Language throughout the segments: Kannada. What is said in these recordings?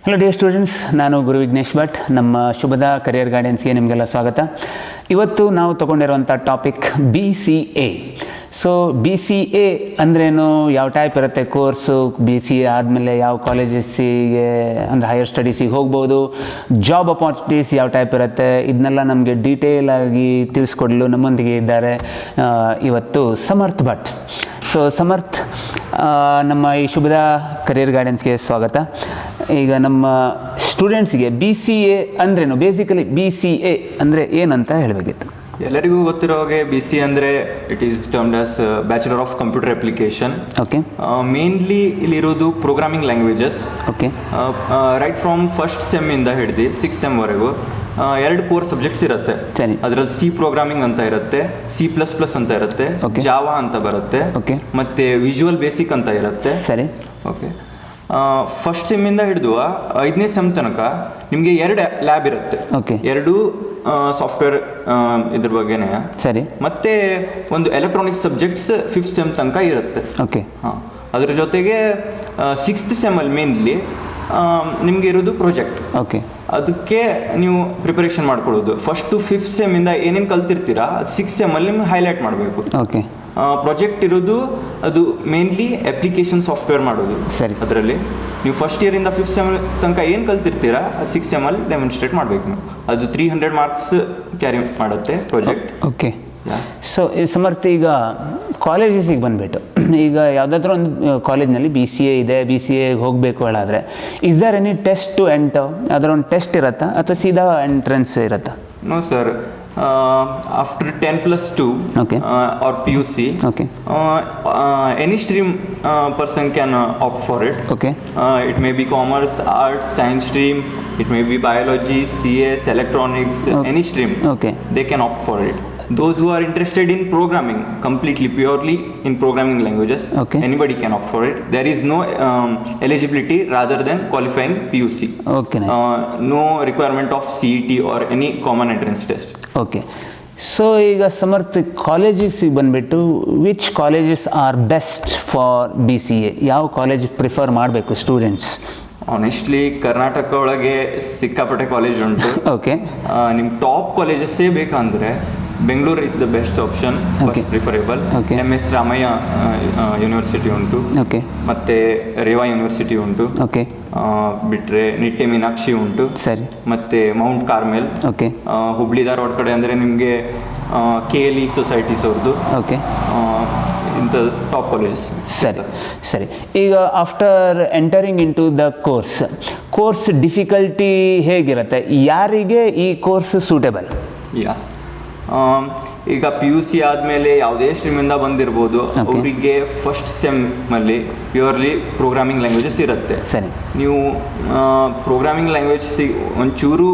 ಹಲೋ ಡಿಯರ್ ಸ್ಟೂಡೆಂಟ್ಸ್, ನಾನು ಗುರು ವಿಘ್ನೇಶ್ ಭಟ್. ನಮ್ಮ ಶುಭದ ಕರಿಯರ್ ಗೈಡೆನ್ಸ್ಗೆ ನಿಮಗೆಲ್ಲ ಸ್ವಾಗತ. ಇವತ್ತು ನಾವು ತೊಗೊಂಡಿರುವಂಥ ಟಾಪಿಕ್ BCA. ಸೊ BCA ಅಂದ್ರೇನು, ಯಾವ ಟೈಪ್ ಇರುತ್ತೆ ಕೋರ್ಸು, BCA ಆದಮೇಲೆ ಯಾವ ಕಾಲೇಜಸ್ಸಿಗೆ ಅಂದರೆ ಹೈಯರ್ ಸ್ಟಡೀಸಿಗೆ ಹೋಗ್ಬೋದು, ಜಾಬ್ ಅಪಾರ್ಚುನಿಟೀಸ್ ಯಾವ ಟೈಪ್ ಇರುತ್ತೆ, ಇದನ್ನೆಲ್ಲ ನಮಗೆ ಡೀಟೇಲಾಗಿ ತಿಳಿಸ್ಕೊಡಲು ನಮ್ಮೊಂದಿಗೆ ಇದ್ದಾರೆ ಇವತ್ತು ಸಮರ್ಥ್ ಭಟ್. ಸೊ ಸಮರ್ಥ್, ನಮ್ಮ ಈ ಶುಭದ ಕರಿಯರ್ ಗೈಡೆನ್ಸ್ಗೆ ಸ್ವಾಗತ. ಈಗ ನಮ್ಮ ಸ್ಟೂಡೆಂಟ್ಸ್ಗೆ BCA ಅಂದ್ರೇನು, ಬೇಸಿಕಲಿ BCA ಅಂದರೆ ಏನಂತ ಹೇಳಬೇಕಿತ್ತು. ಎಲ್ಲರಿಗೂ ಗೊತ್ತಿರೋ ಹಾಗೆ BCA ಅಂದರೆ it is termed as bachelor of computer application. Okay. Mainly ಇಲ್ಲಿರೋದು programming languages. Okay. Right from first ಸೆಮ್ಮಿಂದ ಹಿಡಿದು 6th ಸೆಮ್ವರೆಗೂ 2 ಕೋರ್ ಸಬ್ಜೆಕ್ಟ್ಸ್ ಇರುತ್ತೆ. ಸರಿ. ಅದರಲ್ಲಿ C ಪ್ರೋಗ್ರಾಮಿಂಗ್ ಅಂತ ಇರುತ್ತೆ, C++ ಅಂತ ಇರುತ್ತೆ, ಜಾವಾ ಅಂತ ಬರುತ್ತೆ, ಮತ್ತೆ ವಿಜುವಲ್ ಬೇಸಿಕ್ ಅಂತ ಇರುತ್ತೆ. ಸರಿ. ಓಕೆ. ಫಸ್ಟ್ ಸೆಮ್ಮಿಂದ ಹಿಡಿದು 5ನೇ ಸೆಮ್ ತನಕ ನಿಮಗೆ 2 ಲ್ಯಾಬ್ ಇರುತ್ತೆ. ಓಕೆ. 2 ಸಾಫ್ಟ್ವೇರ್ ಇದ್ರ ಬಗ್ಗೆನೇ. ಸರಿ. ಮತ್ತೆ ಒಂದು ಎಲೆಕ್ಟ್ರಾನಿಕ್ಸ್ ಸಬ್ಜೆಕ್ಟ್ಸ್ 5th ಸೆಮ್ ತನಕ ಇರುತ್ತೆ. ಓಕೆ. ಹಾಂ, ಅದ್ರ ಜೊತೆಗೆ 6th ಸೆಮ್ಮಲ್ಲಿ ಮೇನ್ಲಿ ನಿಮಗೆ ಇರೋದು ಪ್ರಾಜೆಕ್ಟ್. ಓಕೆ. ಅದಕ್ಕೆ ನೀವು ಪ್ರಿಪರೇಷನ್ ಮಾಡ್ಕೊಳ್ಳೋದು. ಫಸ್ಟ್ ಟು 5th ಸೆಮ್ಮಿಂದ ಏನೇನು ಕಲ್ತಿರ್ತೀರಾ ಅದು 6th ಸೆಮ್ಮಲ್ಲಿ ನಿಮ್ಗೆ ಹೈಲೈಟ್ ಮಾಡಬೇಕು. ಓಕೆ. ಪ್ರಾಜೆಕ್ಟ್ ಇರೋದು ಅದು ಮೇನ್ಲಿ ಅಪ್ಲಿಕೇಶನ್ ಸಾಫ್ಟ್ವೇರ್ ಮಾಡೋದು. ಸರಿ. ಅದರಲ್ಲಿ ನೀವು ಫಸ್ಟ್ ಇಯರಿಂದ 5th ಸೆಮ್ ತನಕ ಏನು ಕಲ್ತಿರ್ತೀರಾ ಅದು 6th ಸೆಮ್ಮಲ್ಲಿ ಡೆಮಾನ್ಸ್ಟ್ರೇಟ್ ಮಾಡಬೇಕು ನೀವು. ಅದು 300 ಮಾರ್ಕ್ಸ್ ಕ್ಯಾರಿ ಮಾಡುತ್ತೆ ಪ್ರಾಜೆಕ್ಟ್. ಓಕೆ. ಸೊ ಈ ಸಮರ್ಥ, ಈಗ ಕಾಲೇಜಸಿಗೆ ಬಂದುಬಿಟ್ಟು ಈಗ ಯಾವುದಾದ್ರೂ ಒಂದು ಕಾಲೇಜ್ನಲ್ಲಿ BCA ಇದೆ, BCAಗೆ ಹೋಗಬೇಕು ಹೇಳಾದರೆ is there any test to enter? ಅದರ ಒಂದು ಟೆಸ್ಟ್ ಇರುತ್ತಾ ಅಥವಾ ಸೀದಾ ಎಂಟ್ರೆನ್ಸ್ ಇರುತ್ತಾ? No sir. After 10+2 or PUC, any stream person can opt for it. Okay. It may be commerce, arts, science stream, it may be biology, CS, electronics, any stream. Okay. They can opt for it. Those who are interested in programming, completely purely in programming languages, anybody can opt for it. There is no eligibility rather than qualifying PUC. Okay, nice. No requirement of CET or any common entrance test. Okay. So ಈಗ ಸಮರ್ಥ, ಕಾಲೇಜಸಿಗೆ ಬಂದುಬಿಟ್ಟು which colleges are best for BCA? ಯಾವ ಕಾಲೇಜ್ ಪ್ರಿಫರ್ ಮಾಡಬೇಕು ಸ್ಟೂಡೆಂಟ್ಸ್? ಆನೆಸ್ಟ್ಲಿ ಕರ್ನಾಟಕ ಒಳಗೆ ಸಿಕ್ಕಾಪಟ್ಟೆ ಕಾಲೇಜ್ ಉಂಟು. ಓಕೆ. ನಿಮ್ಮ ಟಾಪ್ ಕಾಲೇಜಸ್ಸೇ ಬೇಕಂದರೆ Bengaluru is the best option, first preferable. MS Ramaiah university ಉಂಟು. ಓಕೆ. ಮತ್ತು ರೇವಾ ಯೂನಿವರ್ಸಿಟಿ ಉಂಟು. ಓಕೆ. ಬಿಟ್ಟರೆ ನಿಟ್ಟೆ ಮೀನಾಕ್ಷಿ ಉಂಟು. ಸರಿ. ಮತ್ತು Mount Carmel. Okay. Hubli Dharwad ಕಡೆ ಅಂದರೆ ನಿಮಗೆ KLE ಸೊಸೈಟೀಸ್ ಅವ್ರದ್ದು. ಓಕೆ. ಇಂಥ ಟಾಪ್ ಕಾಲೇಜಸ್. ಸರಿ ಸರಿ. ಈಗ after entering into the course difficulty ಹೇಗಿರುತ್ತೆ? ಯಾರಿಗೆ ಈ ಕೋರ್ಸ್ ಸೂಟೇಬಲ್? ಈಗ PUC ಆದಮೇಲೆ ಯಾವುದೇ ಸ್ಟ್ರೀಮಿಂದ ಬಂದಿರ್ಬೋದು, ಅವರಿಗೆ ಫಸ್ಟ್ ಸೆಮ್ಮಲ್ಲಿ ಪ್ಯೂರ್ಲಿ ಪ್ರೋಗ್ರಾಮಿಂಗ್ ಲ್ಯಾಂಗ್ವೇಜಸ್ ಇರುತ್ತೆ. ಸರಿ. ನೀವು ಪ್ರೋಗ್ರಾಮಿಂಗ್ ಲ್ಯಾಂಗ್ವೇಜ್ ಒಂಚೂರು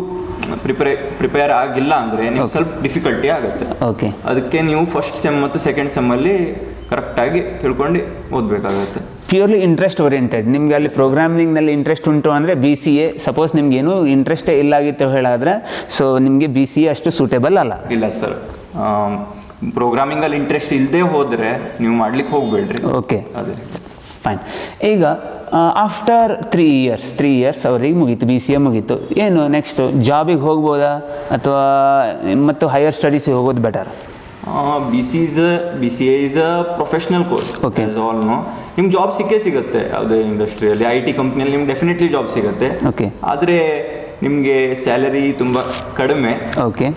ಪ್ರಿಪೇರ್ ಆಗಿಲ್ಲ ಅಂದರೆ ನೀವು ಸ್ವಲ್ಪ ಡಿಫಿಕಲ್ಟಿ ಆಗುತ್ತೆ. ಓಕೆ. ಅದಕ್ಕೆ ನೀವು ಫಸ್ಟ್ ಸೆಮ್ ಮತ್ತು ಸೆಕೆಂಡ್ ಸೆಮ್ಮಲ್ಲಿ ಕರೆಕ್ಟಾಗಿ ತಿಳ್ಕೊಂಡು ಓದಬೇಕಾಗುತ್ತೆ. ಪ್ಯೂರ್ಲಿ ಇಂಟ್ರೆಸ್ಟ್ ಓರಿಯೆಂಟೆಡ್, ನಿಮಗೆ ಅಲ್ಲಿ ಪ್ರೋಗ್ರಾಮಿಂಗ್ನಲ್ಲಿ ಇಂಟ್ರೆಸ್ಟ್ ಉಂಟು ಅಂದರೆ BCA. ಸಪೋಸ್ ನಿಮಗೇನು ಇಂಟ್ರೆಸ್ಟೇ ಇಲ್ಲ ಆಗಿತ್ತು ಹೇಳಿದ್ರೆ ಸೊ ನಿಮಗೆ BCA ಅಷ್ಟು ಸೂಟೇಬಲ್ ಅಲ್ಲ. ಇಲ್ಲ ಸರ್, ಪ್ರೋಗ್ರಾಮಿಂಗಲ್ಲಿ ಇಂಟ್ರೆಸ್ಟ್ ಇಲ್ಲದೆ ಹೋದರೆ ನೀವು ಮಾಡ್ಲಿಕ್ಕೆ ಹೋಗಬೇಡ್ರಿ. ಓಕೆ. ಅದೇ ಫೈನ್. ಈಗ ಆಫ್ಟರ್ 3 ಇಯರ್ಸ್ ಅವರಿಗೆ ಮುಗೀತು, BCA ಮುಗೀತು. ಏನು ನೆಕ್ಸ್ಟು ಜಾಬಿಗೆ ಹೋಗ್ಬೋದಾ ಅಥವಾ ಮತ್ತು ಹೈಯರ್ ಸ್ಟಡೀಸಿಗೆ ಹೋಗೋದು better? BCA is a professional course. Okay. All know ನಿಮ್ಗೆ ಜಾಬ್ ಸಿಗುತ್ತೆ ಯಾವುದೇ ಇಂಡಸ್ಟ್ರಿಯಲ್ಲಿ, IT ಕಂಪ್ನಿಯಲ್ಲಿ ನಿಮ್ಗೆ ಡೆಫಿನೆಟ್ಲಿ ಜಾಬ್ ಸಿಗುತ್ತೆ. ಓಕೆ. ಆದರೆ ನಿಮಗೆ ಸ್ಯಾಲರಿ ತುಂಬ ಕಡಿಮೆ. ಓಕೆ.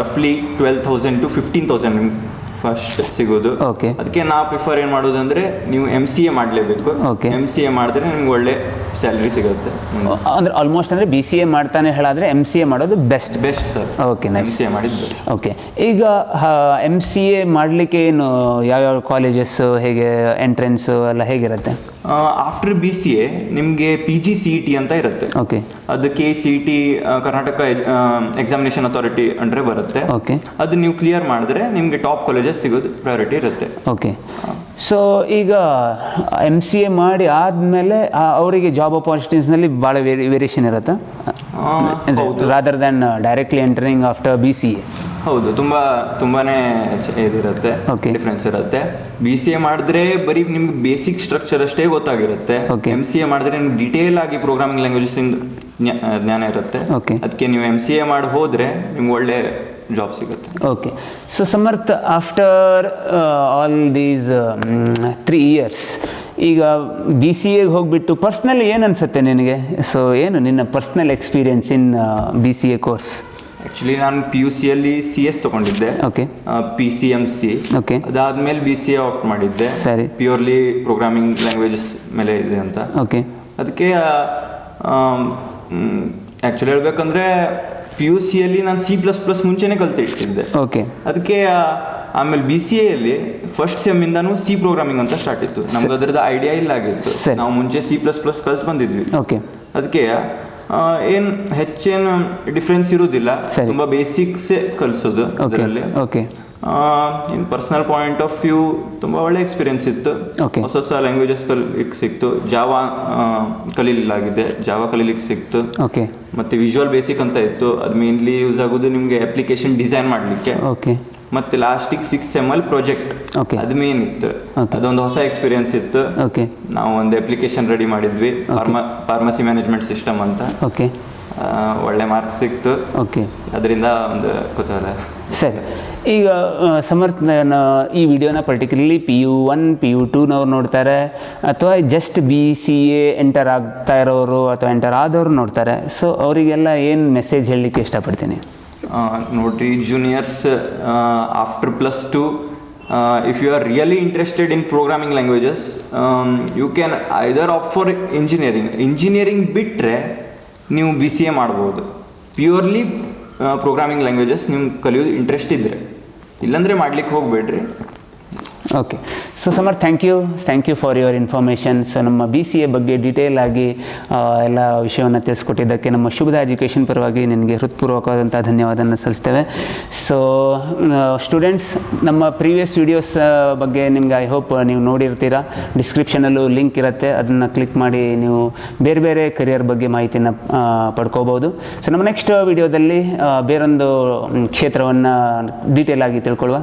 ರಫ್ಲಿ 12,000 to 15,000 ನಿಮ್ಗೆ ಫಸ್ಟ್ ಸಿಗೋದು. ಓಕೆ. ಅದಕ್ಕೆ ನಾವು ಪ್ರಿಫರ್ ಏನು ಮಾಡೋದು ಅಂದರೆ ನೀವು MCA ಮಾಡಲೇಬೇಕು. ಓಕೆ. MCA ಮಾಡಿದ್ರೆ ನಿಮ್ಗೆ ಒಳ್ಳೆ ಸ್ಯಾಲರಿ ಸಿಗುತ್ತೆ. ಅಂದರೆ ಆಲ್ಮೋಸ್ಟ್ ಅಂದರೆ BCA ಮಾಡ್ತಾನೆ ಹೇಳಿದ್ರೆ MCA ಮಾಡೋದು ಬೆಸ್ಟ್ ಸರ್. ಓಕೆ. MCA ಮಾಡಿದ್ದು. ಓಕೆ. ಈಗ MCA ಮಾಡಲಿಕ್ಕೆ ಏನು ಯಾವ್ಯಾವ ಕಾಲೇಜಸ್ಸು, ಹೇಗೆ ಎಂಟ್ರೆನ್ಸು ಎಲ್ಲ ಹೇಗಿರುತ್ತೆ? ಆಫ್ಟರ್ BCA ನಿಮಗೆ PGCET ಅಂತ ಇರುತ್ತೆ. ಓಕೆ. ಅದು KCET ಕರ್ನಾಟಕ ಎಕ್ಸಾಮಿನೇಷನ್ ಅಥಾರಿಟಿ ಅಂದರೆ ಬರುತ್ತೆ. ಓಕೆ. ಅದು ನೀವು ಕ್ಲಿಯರ್ ಮಾಡಿದ್ರೆ ನಿಮಗೆ ಟಾಪ್ ಕಾಲೇಜಸ್ ಸಿಗೋದು ಪ್ರಯಾರಿಟಿ ಇರುತ್ತೆ. ಓಕೆ. ಸೊ ಈಗ MCA ಮಾಡಿ ಆದಮೇಲೆ ಅವರಿಗೆ ಜಾಬ್ ಅಪಾರ್ಚುನಿಟೀಸ್ನಲ್ಲಿ ಭಾಳ ವೇರಿಯೇಷನ್ ಇರುತ್ತಾ rather than directly entering after BCA? ಹೌದು, ತುಂಬಾನೇ ಇದಿರುತ್ತೆ, ಡಿಫ್ರೆನ್ಸ್ ಇರುತ್ತೆ. BCA ಮಾಡಿದ್ರೆ ಬರೀ ನಿಮ್ಗೆ ಬೇಸಿಕ್ ಸ್ಟ್ರಕ್ಚರ್ ಅಷ್ಟೇ ಗೊತ್ತಾಗಿರುತ್ತೆ. MCA ಮಾಡಿದ್ರೆ ನಿಮ್ಗೆ ಡಿಟೇಲ್ ಆಗಿ ಪ್ರೋಗ್ರಾಮಿಂಗ್ ಲ್ಯಾಂಗ್ವೇಜಸ್ ಜ್ಞಾನ ಇರುತ್ತೆ. ಅದಕ್ಕೆ ನೀವು MCA ಮಾಡಿ ಹೋದ್ರೆ ನಿಮ್ಗೆ ಒಳ್ಳೆ ಜಾಬ್ ಸಿಗುತ್ತೆ. Okay, so Samarth, after all these 3 years ಈಗ BCA ಹೋಗ್ಬಿಟ್ಟು ಪರ್ಸ್ನಲಿ ಏನು ಅನ್ಸುತ್ತೆ ನಿನಗೆ? ಸೊ ಏನು ನಿನ್ನ personal experience in BCA course? Actually ನಾನು PUCಯಲ್ಲಿ CS ತೊಗೊಂಡಿದ್ದೆ, PCMC. ಅದಾದ್ಮೇಲೆ BCA ಆಪ್ಟ್ ಮಾಡಿದ್ದೆ. ಸರಿ. ಪ್ಯೂರ್ಲಿ ಪ್ರೋಗ್ರಾಮಿಂಗ್ ಲ್ಯಾಂಗ್ವೇಜಸ್ ಮೇಲೆ ಇದೆ ಅಂತ. ಅದಕ್ಕೆ ಆ್ಯಕ್ಚುಲಿ ಹೇಳ್ಬೇಕಂದ್ರೆ PUCಯಲ್ಲಿ ನಾನು C++ ಮುಂಚೆನೇ ಕಲ್ತಿಟ್ಟಿದ್ದೆ. ಅದಕ್ಕೆ ಆಮೇಲೆ BCAಯಲ್ಲಿ ಫಸ್ಟ್ ಸೆಮ್ಮಿಂದಾನು C ಪ್ರೋಗ್ರಾಮಿಂಗ್ ಅಂತ ಸ್ಟಾರ್ಟ್ ಇತ್ತು. ನಮ್ಗೆ ಅದರದ ಐಡಿಯಾ ಇಲ್ಲ ಆಗಿತ್ತು. ನಾವು ಮುಂಚೆ C++ ಕಲ್ತು ಬಂದಿದ್ವಿ. ಅದಕ್ಕೆ ಏನು ಹೆಚ್ಚೇನು ಡಿಫ್ರೆನ್ಸ್ ಇರುವುದಿಲ್ಲ, ತುಂಬಾ ಬೇಸಿಕ್ಸೇ ಕಲಿಸೋದು ಅದರಲ್ಲಿ. In personal point of view ತುಂಬಾ ಒಳ್ಳೆ ಎಕ್ಸ್ಪೀರಿಯನ್ಸ್ ಇತ್ತು. ಹೊಸ ಲ್ಯಾಂಗ್ವೇಜಸ್ ಕಲಿಲಿಕ್ಕೆ ಸಿಕ್ತು. ಜಾವಾ ಕಲೀಲಿಕ್ಕೆ ಸಿಕ್ತು. ಮತ್ತೆ ವಿಜುವಲ್ ಬೇಸಿಕ್ ಅಂತ ಇತ್ತು, ಅದು ಮೇನ್ಲಿ ಯೂಸ್ ಆಗೋದು ನಿಮ್ಗೆ ಅಪ್ಲಿಕೇಶನ್ ಡಿಸೈನ್ ಮಾಡ್ಲಿಕ್ಕೆ. ಮತ್ತೆ ಲಾಸ್ಟಿಗೆ 6th SEM ಅಲ್ಲಿ ಪ್ರಾಜೆಕ್ಟ್, ಅದು ಮೇನ್ ಇತ್ತು. ಅದೊಂದು ಹೊಸ ಎಕ್ಸ್ಪೀರಿಯನ್ಸ್ ಇತ್ತು. ನಾವು ಒಂದು ಅಪ್ಲಿಕೇಶನ್ ರೆಡಿ ಮಾಡಿದ್ವಿ, ಫಾರ್ಮಸಿ ಮ್ಯಾನೇಜ್ಮೆಂಟ್ ಸಿಸ್ಟಮ್ ಅಂತ. ಒಳ್ಳೆ ಮಾರ್ಕ್ಸ್ ಸಿಕ್ತು. ಅದರಿಂದ ಒಂದು ಕುತೂಹಲ. ಸರಿ, ಈಗ ಸಮರ್ಥ್, ಈ ವಿಡಿಯೋನ ಪರ್ಟಿಕ್ಯುಲರ್ಲಿ PU1 PU2ನವ್ರು ನೋಡ್ತಾರೆ, ಅಥವಾ ಜಸ್ಟ್ BCA ಎಂಟರ್ ಆಗ್ತಾ ಇರೋರು ಅಥವಾ ಎಂಟರ್ ಆದವರು ನೋಡ್ತಾರೆ. ಸೊ ಅವರಿಗೆಲ್ಲ ಏನು ಮೆಸೇಜ್ ಹೇಳಲಿಕ್ಕೆ ಇಷ್ಟಪಡ್ತೀನಿ? ನೋಡ್ರಿ juniors, after +2 if you are really interested in programming languages, you can either opt for engineering ಬಿಟ್ಟರೆ ನೀವು BCA ಮಾಡ್ಬೋದು. ಪ್ಯೂರ್ಲಿ ಪ್ರೋಗ್ರಾಮಿಂಗ್ ಲ್ಯಾಂಗ್ವೇಜಸ್ ನೀವು ಕಲಿಯೋದು ಇಂಟ್ರೆಸ್ಟ್ ಇದ್ದರೆ, ಇಲ್ಲಾಂದರೆ ಮಾಡ್ಲಿಕ್ಕೆ ಹೋಗಬೇಡ್ರಿ. Okay, so Samarth, thank you for your information. So ನಮ್ಮ BCA ಬಗ್ಗೆ ಡೀಟೇಲ್ ಆಗಿ ಎಲ್ಲ ವಿಷಯವನ್ನು ತಿಳಿಸ್ಕೊಟ್ಟಿದ್ದಕ್ಕೆ ನಮ್ಮ ಶುಭದ ಎಜುಕೇಷನ್ ಪರವಾಗಿ ನಿನಗೆ ಹೃತ್ಪೂರ್ವಕವಾದಂಥ ಧನ್ಯವಾದವನ್ನು ಸಲ್ಲಿಸ್ತೇವೆ. ಸೊ ಸ್ಟೂಡೆಂಟ್ಸ್, ನಮ್ಮ ಪ್ರೀವಿಯಸ್ ವಿಡಿಯೋಸ್ ಬಗ್ಗೆ ನಿಮ್ಗೆ ಐ ಹೋಪ್ ನೀವು ನೋಡಿರ್ತೀರ. ಡಿಸ್ಕ್ರಿಪ್ಷನಲ್ಲೂ ಲಿಂಕ್ ಇರುತ್ತೆ, ಅದನ್ನು ಕ್ಲಿಕ್ ಮಾಡಿ ನೀವು ಬೇರೆ ಬೇರೆ ಕರಿಯರ್ ಬಗ್ಗೆ ಮಾಹಿತಿಯನ್ನು ಪಡ್ಕೋಬೋದು. ಸೊ ನಮ್ಮ ನೆಕ್ಸ್ಟ್ ವಿಡಿಯೋದಲ್ಲಿ ಬೇರೊಂದು ಕ್ಷೇತ್ರವನ್ನು ಡೀಟೇಲ್ ಆಗಿ ತಿಳ್ಕೊಳ್ಳುವ.